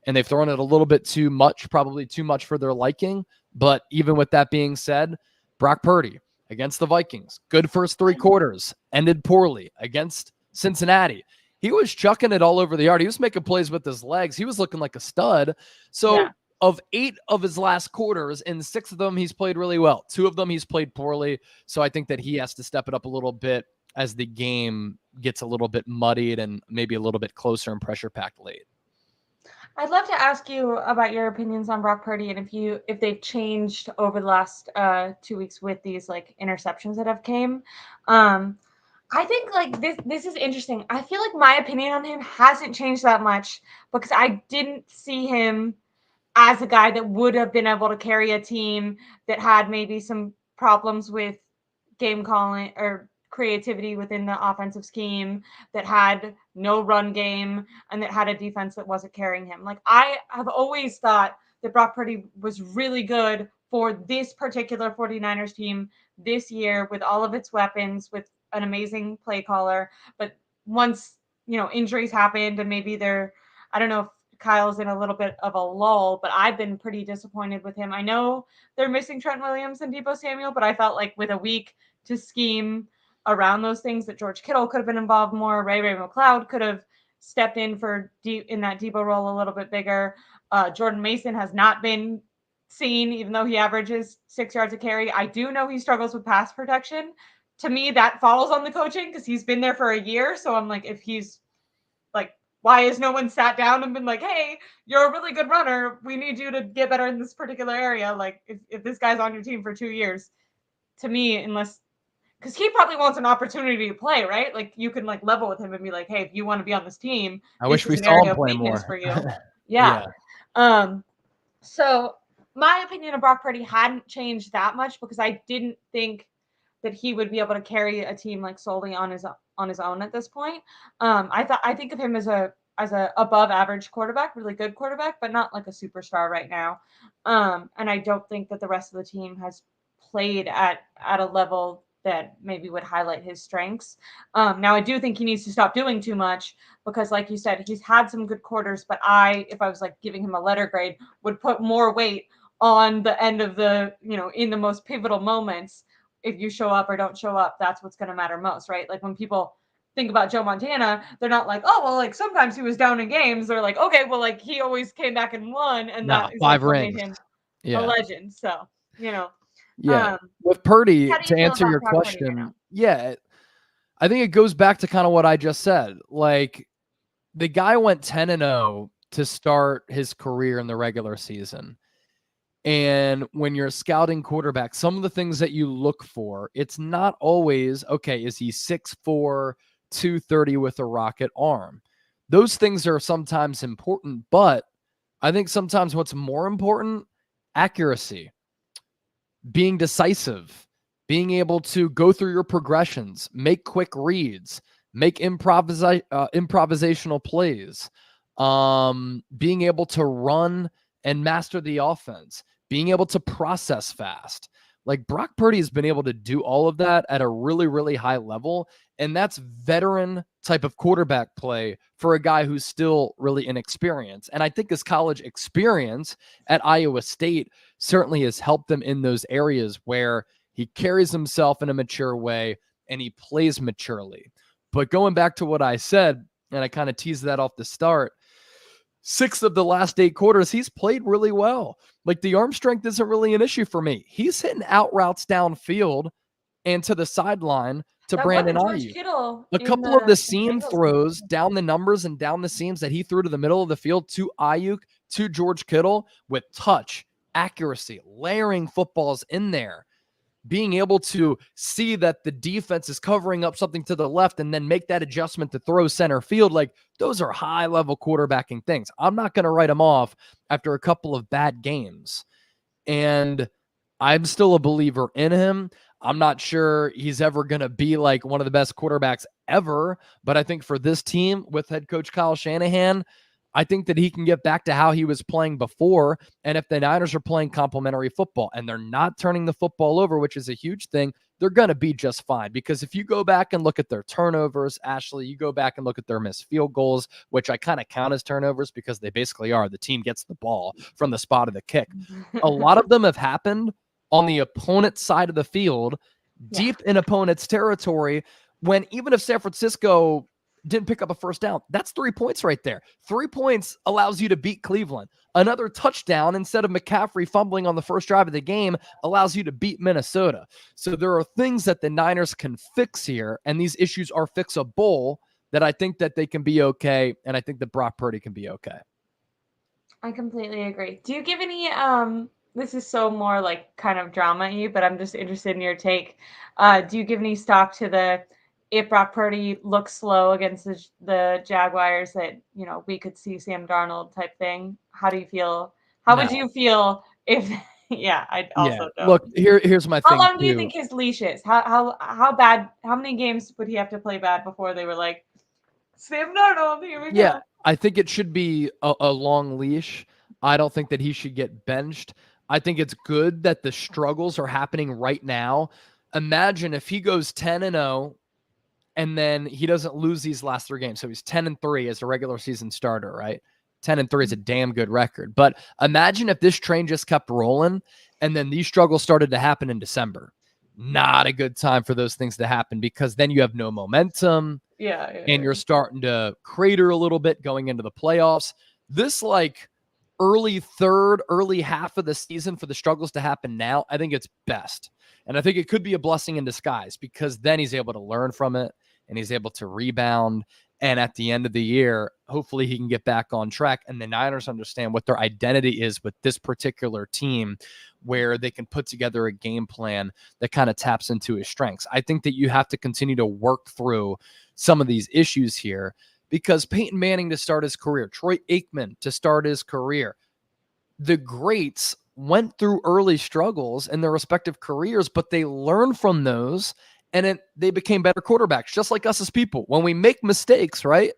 And they've thrown it a little bit too much, probably too much for their liking. But even with that being said, Brock Purdy against the Vikings, good first 3 quarters, ended poorly against Cincinnati. He was chucking it all over the yard. He was making plays with his legs. He was looking like a stud. So of 8 of his last quarters, in 6 of them, he's played really well. 2 of them, he's played poorly. So I think that he has to step it up a little bit as the game gets a little bit muddied and maybe a little bit closer and pressure-packed late. I'd love to ask you about your opinions on Brock Purdy and if they've changed over the last 2 weeks with these like interceptions that have came. I think like this is interesting. I feel like my opinion on him hasn't changed that much because I didn't see him as a guy that would have been able to carry a team that had maybe some problems with game calling or creativity within the offensive scheme, that had no run game, and that had a defense that wasn't carrying him. Like, I have always thought that Brock Purdy was really good for this particular 49ers team this year with all of its weapons, with an amazing play caller. But once, injuries happened and maybe I don't know if Kyle's in a little bit of a lull, but I've been pretty disappointed with him. I know they're missing Trent Williams and Deebo Samuel, but I felt like with a week to scheme around those things, that George Kittle could have been involved more. Ray McLeod could have stepped in in that Deebo role a little bit bigger. Jordan Mason has not been seen, even though he averages 6 yards a carry. I do know he struggles with pass protection. To me, that falls on the coaching because he's been there for a year. So I'm like, if he's like, why has no one sat down and been like, hey, you're a really good runner. We need you to get better in this particular area. Like, if this guy's on your team for 2 years, to me, unless, because he probably wants an opportunity to play, right? Like, you can like level with him and be like, hey, if you want to be on this team, I this wish we is an saw area him of play weakness more. for you. Yeah. So my opinion of Brock Purdy hadn't changed that much because I didn't think that he would be able to carry a team like solely on his own at this point. I think of him as a above average quarterback, really good quarterback, but not like a superstar right now. And I don't think that the rest of the team has played at a level that maybe would highlight his strengths. Now I do think he needs to stop doing too much because, like you said, he's had some good quarters, but if I was like giving him a letter grade, would put more weight on the end of the, in the most pivotal moments. If you show up or don't show up, that's what's going to matter most, right? Like when people think about Joe Montana, they're not like, oh, well, like sometimes he was down in games. They're like, okay, well, like he always came back and won, and that is 5 like what rings. made him a legend. So, with Purdy, how do you to feel answer about your Brock Purdy right now? question, I think it goes back to kind of what I just said. Like, the guy went 10-0 to start his career in the regular season. And when you're scouting quarterback, some of the things that you look for, it's not always, okay, is he 6'4", 230 with a rocket arm? Those things are sometimes important, but I think sometimes what's more important, accuracy, being decisive, being able to go through your progressions, make quick reads, make improvisational plays, being able to run and master the offense, being able to process fast. Like, Brock Purdy has been able to do all of that at a really, really high level. And that's veteran type of quarterback play for a guy who's still really inexperienced. And I think his college experience at Iowa State certainly has helped him in those areas where he carries himself in a mature way and he plays maturely. But going back to what I said, and I kind of teased that off the start, 6 of the last 8 quarters, he's played really well. Like, the arm strength isn't really an issue for me. He's hitting out routes downfield and to the sideline to That Brandon wasn't George Ayuk. Kittle A in couple of the the seam Bengals throws game. down the numbers and down the seams that he threw to the middle of the field to Ayuk, to George Kittle with touch, accuracy, layering footballs in there, being able to see that the defense is covering up something to the left and then make that adjustment to throw center field. Like, those are high-level quarterbacking things. I'm not going to write him off after a couple of bad games. And I'm still a believer in him. I'm not sure he's ever going to be like one of the best quarterbacks ever, but I think for this team with head coach Kyle Shanahan, I think that he can get back to how he was playing before. And if the Niners are playing complementary football and they're not turning the football over, which is a huge thing, they're going to be just fine. Because if you go back and look at their turnovers, Ashley, you go back and look at their missed field goals, which I kind of count as turnovers because they basically are. The team gets the ball from the spot of the kick. A lot of them have happened on the opponent's side of the field, deep in opponent's territory, when even if San Francisco didn't pick up a first down, that's 3 points right there. 3 points allows you to beat Cleveland. Another touchdown instead of McCaffrey fumbling on the first drive of the game allows you to beat Minnesota. So there are things that the Niners can fix here, and these issues are fixable, that I think that they can be okay, and I think that Brock Purdy can be okay. I completely agree. Do you give any this is so more like kind of drama-y, but I'm just interested in your take. Do you give any stock to the if Brock Purdy looks slow against the Jaguars that, you know, we could see Sam Darnold type thing? How do you feel? How would No. you feel if yeah, I also don't. Look, here's my How thing long do you think his leash is? How bad, how many games would he have to play bad before they were like, Sam Darnold, here we go? I think it should be a long leash. I don't think that he should get benched. I think it's good that the struggles are happening right now. Imagine if he goes 10-0 and then he doesn't lose these last 3 games. So he's 10-3 as a regular season starter, right? 10-3 is a damn good record. But imagine if this train just kept rolling and then these struggles started to happen in December. Not a good time for those things to happen, because then you have no momentum. And you're starting to crater a little bit going into the playoffs. This like early third, early half of the season for the struggles to happen now, I think it's best. And I think it could be a blessing in disguise, because then he's able to learn from it and he's able to rebound. And at the end of the year, hopefully he can get back on track. And the Niners understand what their identity is with this particular team, where they can put together a game plan that kind of taps into his strengths. I think that you have to continue to work through some of these issues here, because Peyton Manning to start his career, Troy Aikman to start his career, the greats went through early struggles in their respective careers, but they learned from those and they became better quarterbacks, just like us as people. When we make mistakes, right?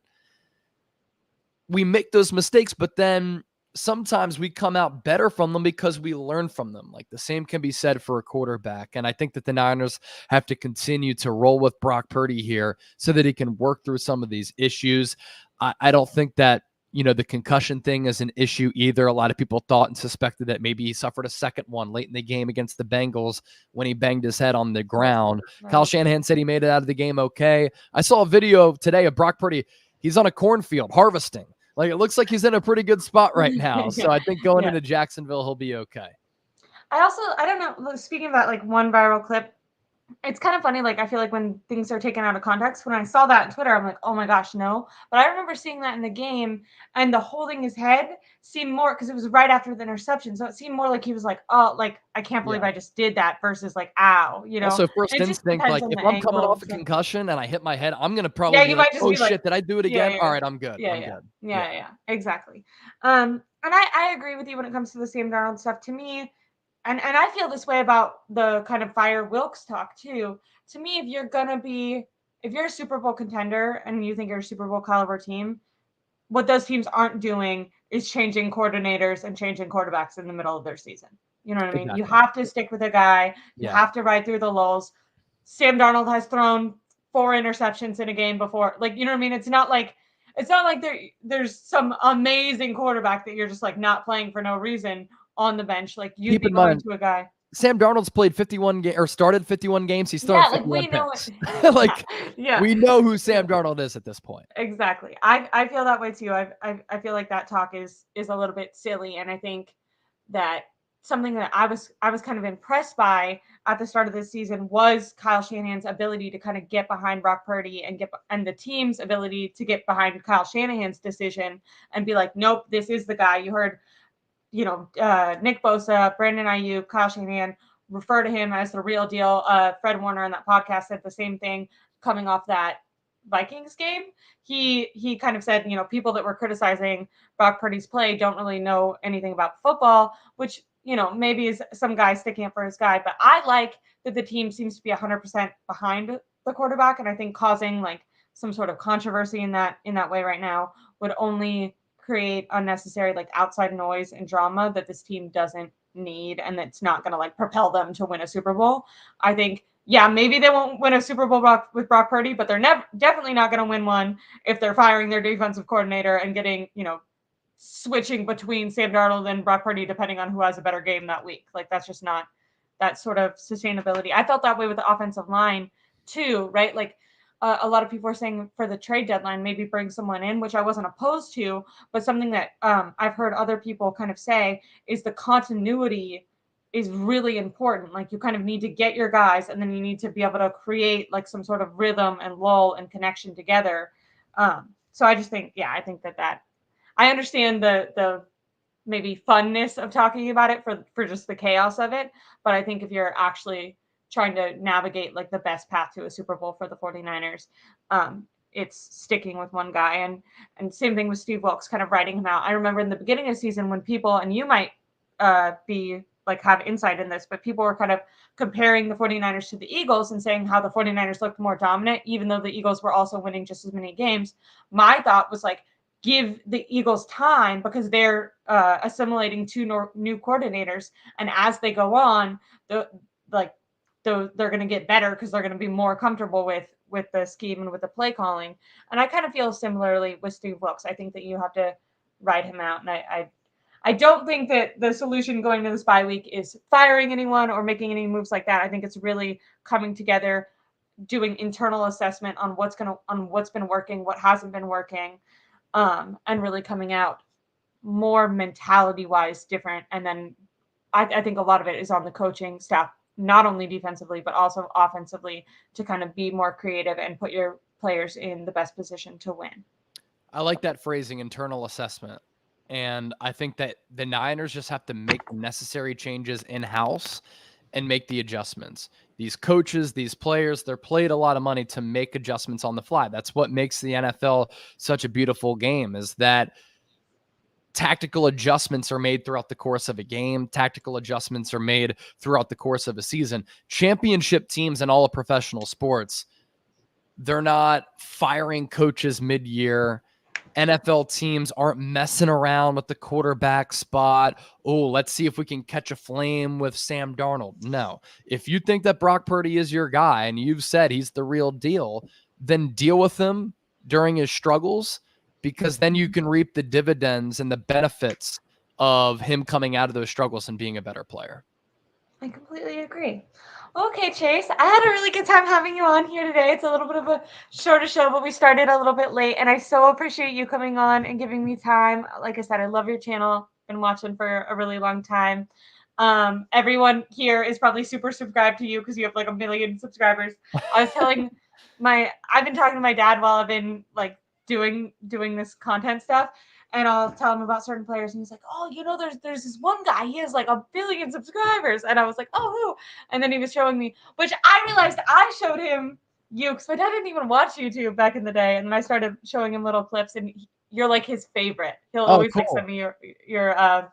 We make those mistakes, but then sometimes we come out better from them because we learn from them. Like, the same can be said for a quarterback. And I think that the Niners have to continue to roll with Brock Purdy here so that he can work through some of these issues. I don't think that, you know, the concussion thing is an issue either. A lot of people thought and suspected that maybe he suffered a second one late in the game against the Bengals when he banged his head on the ground. Right. Kyle Shanahan said he made it out of the game okay. I saw a video today of Brock Purdy. He's on a cornfield harvesting. Like, it looks like he's in a pretty good spot right now. So I think going into Jacksonville, he'll be okay. I don't know, speaking about like one viral clip, it's kind of funny. Like, I feel like when things are taken out of context, when I saw that on Twitter, I'm like, oh my gosh, no. But I remember seeing that in the game, and the holding his head seemed more, because it was right after the interception. So it seemed more like he was like, oh, like, I can't believe I just did that, versus like, ow, you know? Also, first instinct, like, if I'm coming off a concussion and I hit my head, I'm going to probably be like, oh shit, did I do it again? All right, I'm good. I'm good. Yeah, exactly. And I agree with you when it comes to the Sam Darnold stuff. To me, and I feel this way about the kind of fire Wilks talk too. To me, if you're a Super Bowl contender and you think you're a Super Bowl caliber team, what those teams aren't doing is changing coordinators and changing quarterbacks in the middle of their season. You know what I mean? Exactly. You have to stick with a guy. You have to ride through the lulls. Sam Darnold has thrown 4 interceptions in a game before. Like, you know what I mean? It's not like there's some amazing quarterback that you're just like not playing for no reason on the bench. Like, you'd be going to a guy. Sam Darnold's played 51 games or started 51 games. He's thrown 51 picks. Like, we know who Sam Darnold is at this point. Exactly. I feel that way too. I feel like that talk is a little bit silly, and I think that something that I was kind of impressed by at the start of this season was Kyle Shanahan's ability to kind of get behind Brock Purdy and the team's ability to get behind Kyle Shanahan's decision and be like, nope, this is the guy. You heard, Nick Bosa, Brandon Ayuk, Kyle Shanahan refer to him as the real deal. Fred Warner on that podcast said the same thing coming off that Vikings game. He kind of said, people that were criticizing Brock Purdy's play don't really know anything about football, which, maybe is some guy sticking up for his guy. But I like that the team seems to be 100% behind the quarterback. And I think causing like some sort of controversy in that way right now would only create unnecessary like outside noise and drama that this team doesn't need, and that's not going to like propel them to win a Super Bowl. I think, yeah, maybe they won't win a Super Bowl with Brock Purdy, but they're definitely not going to win one if they're firing their defensive coordinator and getting, switching between Sam Darnold and Brock Purdy depending on who has a better game that week. Like that's just not that sort of sustainability. I felt that way with the offensive line too, right? Like a lot of people are saying for the trade deadline, maybe bring someone in, which I wasn't opposed to, but something that I've heard other people kind of say is the continuity is really important. Like you kind of need to get your guys, and then you need to be able to create like some sort of rhythm and lull and connection together. So I just think, I think that I understand the maybe funness of talking about it for just the chaos of it, but I think if you're actually trying to navigate like the best path to a Super Bowl for the 49ers, it's sticking with one guy. And same thing with Steve Wilks, kind of writing him out. I remember in the beginning of the season when people, and you might be like have insight in this, but people were kind of comparing the 49ers to the Eagles and saying how the 49ers looked more dominant, even though the Eagles were also winning just as many games. My thought was like, give the Eagles time because they're assimilating two new coordinators, and as they go on, they're going to get better because they're going to be more comfortable with the scheme and with the play calling. And I kind of feel similarly with Steve Wilks. I think that you have to ride him out, and I don't think that the solution going to this bye week is firing anyone or making any moves like that. I think it's really coming together, doing internal assessment on what's been working, what hasn't been working, and really coming out more mentality-wise different. And then I think a lot of it is on the coaching staff, not only defensively, but also offensively, to kind of be more creative and put your players in the best position to win. I like that phrasing, internal assessment. And I think that the Niners just have to make the necessary changes in-house and make the adjustments. These coaches, these players, they're paid a lot of money to make adjustments on the fly. That's what makes the NFL such a beautiful game, is that tactical adjustments are made throughout the course of a game. Tactical adjustments are made throughout the course of a season. Championship teams in all of professional sports, they're not firing coaches mid-year. NFL teams aren't messing around with the quarterback spot. Oh, let's see if we can catch a flame with Sam Darnold. No. If you think that Brock Purdy is your guy and you've said he's the real deal, then deal with him during his struggles, because then you can reap the dividends and the benefits of him coming out of those struggles and being a better player. I completely agree. Okay, Chase, I had a really good time having you on here today. It's a little bit of a shorter show, but we started a little bit late, and I so appreciate you coming on and giving me time. Like I said, I love your channel. Been watching for a really long time. Everyone here is probably super subscribed to you because you have like 1 million subscribers. I was telling I've been talking to my dad while I've been like doing this content stuff. And I'll tell him about certain players, and he's like, "Oh, there's this one guy. He has like 1 billion subscribers." And I was like, "Oh, who?" And then he was showing me, which I realized I showed him you, because my dad didn't even watch YouTube back in the day. And then I started showing him little clips, and you're like his favorite. He'll always like send me your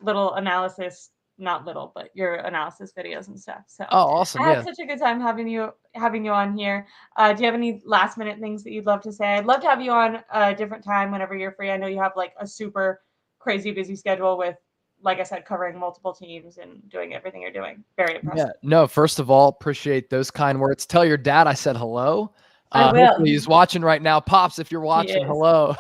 little analysis. Not little, but your analysis videos and stuff. So awesome. I had such a good time having you on here. Do you have any last minute things that you'd love to say? I'd love to have you on a different time whenever you're free. I know you have like a super crazy busy schedule with, like I said, covering multiple teams and doing everything you're doing. Very impressive. Yeah. No, first of all, appreciate those kind words. Tell your dad I said hello. I will. Hopefully he's watching right now. Pops, if you're watching, hello.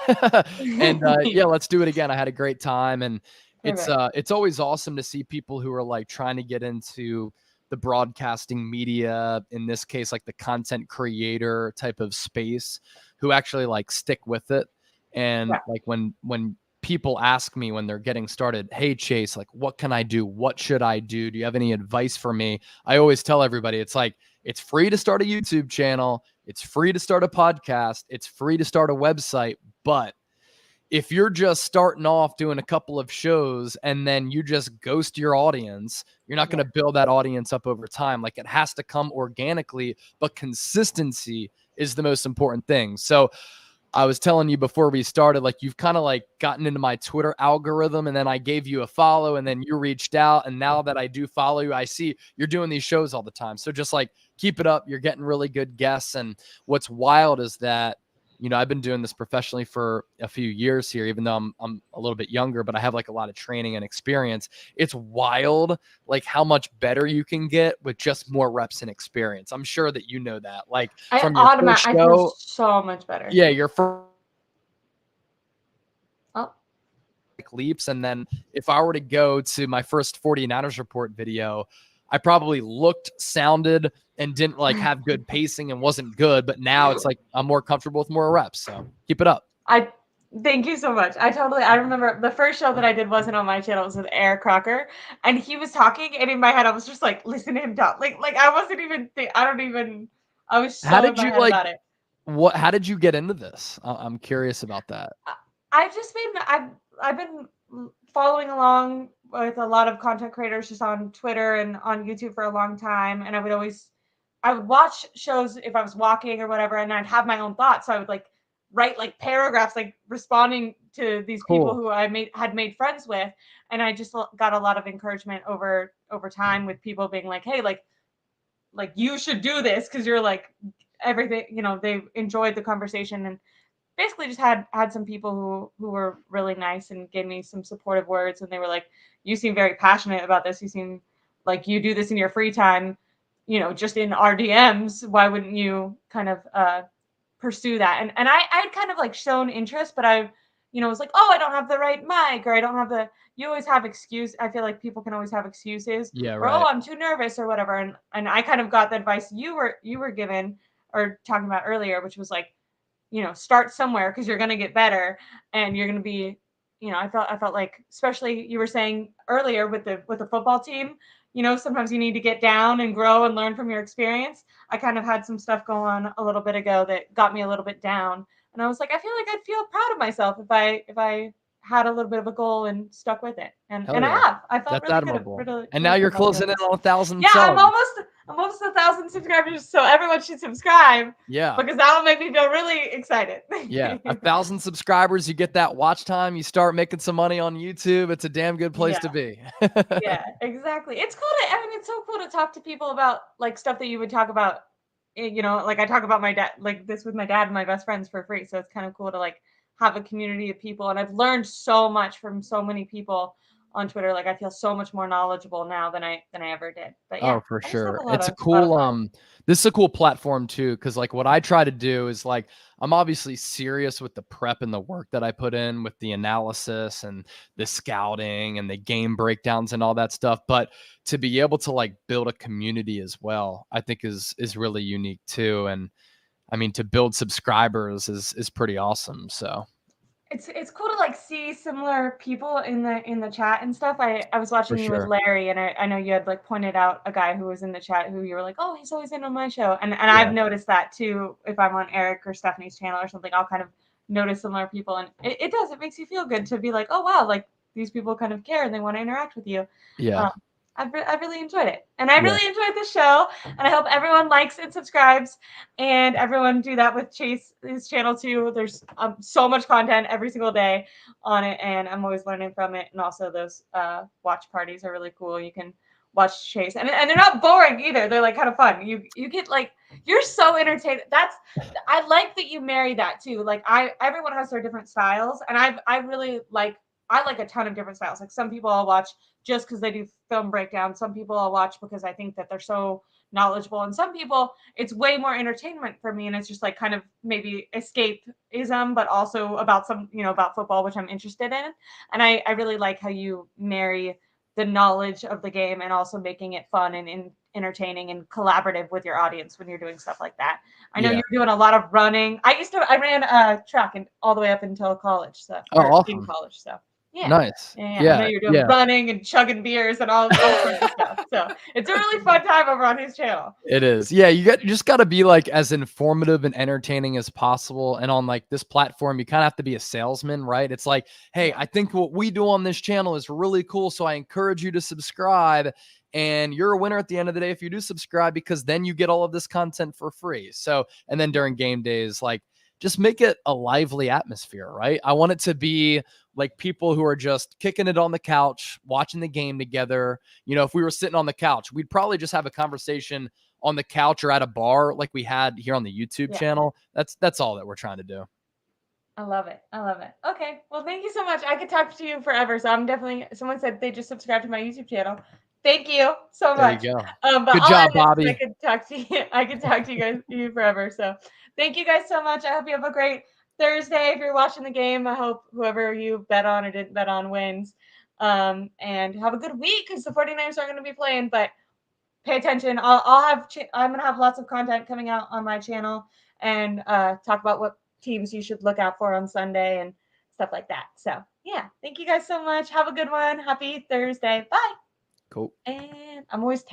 And yeah, let's do it again. I had a great time. And it's always awesome to see people who are like trying to get into the broadcasting media, in this case, like the content creator type of space, who actually like stick with it. And like when people ask me when they're getting started, hey, Chase, like, what can I do? What should I do? Do you have any advice for me? I always tell everybody, it's like, it's free to start a YouTube channel. It's free to start a podcast. It's free to start a website. But if you're just starting off doing a couple of shows and then you just ghost your audience, you're not going to build that audience up over time. Like, it has to come organically, but consistency is the most important thing. So I was telling you before we started, like, you've kind of like gotten into my Twitter algorithm, and then I gave you a follow, and then you reached out. And now that I do follow you, I see you're doing these shows all the time. So just like, keep it up. You're getting really good guests. And what's wild is that, I've been doing this professionally for a few years here, even though I'm a little bit younger, but I have like a lot of training and experience. It's wild, like, how much better you can get with just more reps and experience. I'm sure that you know that. Like, from your first show, I feel so much better. Yeah, your first leaps. And then if I were to go to my first 49ers report video, I probably looked, sounded, and didn't like have good pacing and wasn't good. But now it's like I'm more comfortable with more reps. So keep it up. Thank you so much. I remember the first show that I did wasn't on my channel. It was with Eric Crocker, and he was talking, and in my head I was just like, listen to him talk. Like I wasn't even. I was so in my head about it. How did you get into this? I'm curious about that. I've been following along with a lot of content creators just on Twitter and on YouTube for a long time, and I would watch shows if I was walking or whatever, and I'd have my own thoughts. So I would like write like paragraphs, like responding to these people who I had made friends with, and I just got a lot of encouragement over time with people being like, hey, like you should do this because you're like everything, they enjoyed the conversation, and basically just had some people who were really nice and gave me some supportive words, and they were like, you seem very passionate about this. You seem like you do this in your free time, just in our DMs. Why wouldn't you kind of pursue that? And I'd kind of like shown interest, but I was like, oh, I don't have the right mic, or I don't have you always have excuse. I feel like people can always have excuses. Yeah, or, right. oh, I'm too nervous or whatever. And I kind of got the advice you were given or talking about earlier, which was like, start somewhere because you're going to get better, and you're going to be, I felt like, especially you were saying earlier with the football team, sometimes you need to get down and grow and learn from your experience. I kind of had some stuff go on a little bit ago that got me a little bit down, and I was like, I feel like I'd feel proud of myself if I had a little bit of a goal and stuck with it. And I felt That's really admirable. good. And now you're closing in on 1,000 subs. I'm almost 1,000 subscribers, so everyone should subscribe. Yeah. Because that'll make me feel really excited. Yeah. 1,000 subscribers, you get that watch time, you start making some money on YouTube. It's a damn good place to be. Yeah, exactly. It's cool it's so cool to talk to people about like stuff that you would talk about, like I talk about my dad, like this with my dad and my best friends for free. So it's kind of cool to like have a community of people. And I've learned so much from so many people on Twitter. Like I feel so much more knowledgeable now than I ever did. But yeah, for sure. It's a cool this is a cool platform too, because like what I try to do is like I'm obviously serious with the prep and the work that I put in with the analysis and the scouting and the game breakdowns and all that stuff. But to be able to like build a community as well, I think is really unique too. And I mean, to build subscribers is pretty awesome. So it's cool to like see similar people in the chat and stuff. I was watching you with Larry, and I know you had like pointed out a guy who was in the chat who you were like, oh, he's always in on my show. And I've noticed that too. If I'm on Eric or Stephanie's channel or something, I'll kind of notice similar people, and it makes you feel good to be like, oh wow, like these people kind of care and they want to interact with you. Yeah. I've really enjoyed it, and I really enjoyed the show, and I hope everyone likes and subscribes, and everyone do that with Chase's channel too. There's so much content every single day on it, and I'm always learning from it. And also those watch parties are really cool. You can watch Chase, and they're not boring either. They're like kind of fun. You get like, you're so entertained. I like that you marry that too. Like everyone has their different styles, and I really like a ton of different styles. Like some people I'll watch just because they do film breakdowns. Some people I'll watch because I think that they're so knowledgeable. And some people, it's way more entertainment for me. And it's just like kind of maybe escapism, but also about about football, which I'm interested in. And I really like how you marry the knowledge of the game and also making it fun and entertaining and collaborative with your audience when you're doing stuff like that. I know Yeah. you're doing a lot of running. I ran track and all the way up until college, so Oh, or in awesome. college, so yeah. Nice. I know you're doing Yeah. running and chugging beers and all sorts of stuff. So it's a really fun time over on his channel. It is. Yeah, you just got to be like as informative and entertaining as possible. And on like this platform, you kind of have to be a salesman, right? It's like, hey, I think what we do on this channel is really cool, so I encourage you to subscribe. And you're a winner at the end of the day if you do subscribe, because then you get all of this content for free. So, and then during game days, like just make it a lively atmosphere, right? I want it to be like people who are just kicking it on the couch, watching the game together. You know, if we were sitting on the couch, we'd probably just have a conversation on the couch or at a bar like we had here on the YouTube channel. That's all that we're trying to do. I love it. I love it. Okay. Well, thank you so much. I could talk to you forever. So I'm definitely, someone said they just subscribed to my YouTube channel. Thank you so There you much. go. But Good I'll job, end it 'cause I Bobby. could talk to you. I could talk to you forever. So thank you guys so much. I hope you have a great Thursday. If you're watching the game, I hope whoever you bet on or didn't bet on wins. And have a good week because the 49ers are going to be playing, but pay attention. I'm going to have lots of content coming out on my channel and talk about what teams you should look out for on Sunday and stuff like that. So, yeah, thank you guys so much. Have a good one. Happy Thursday. Bye. Cool. And I'm always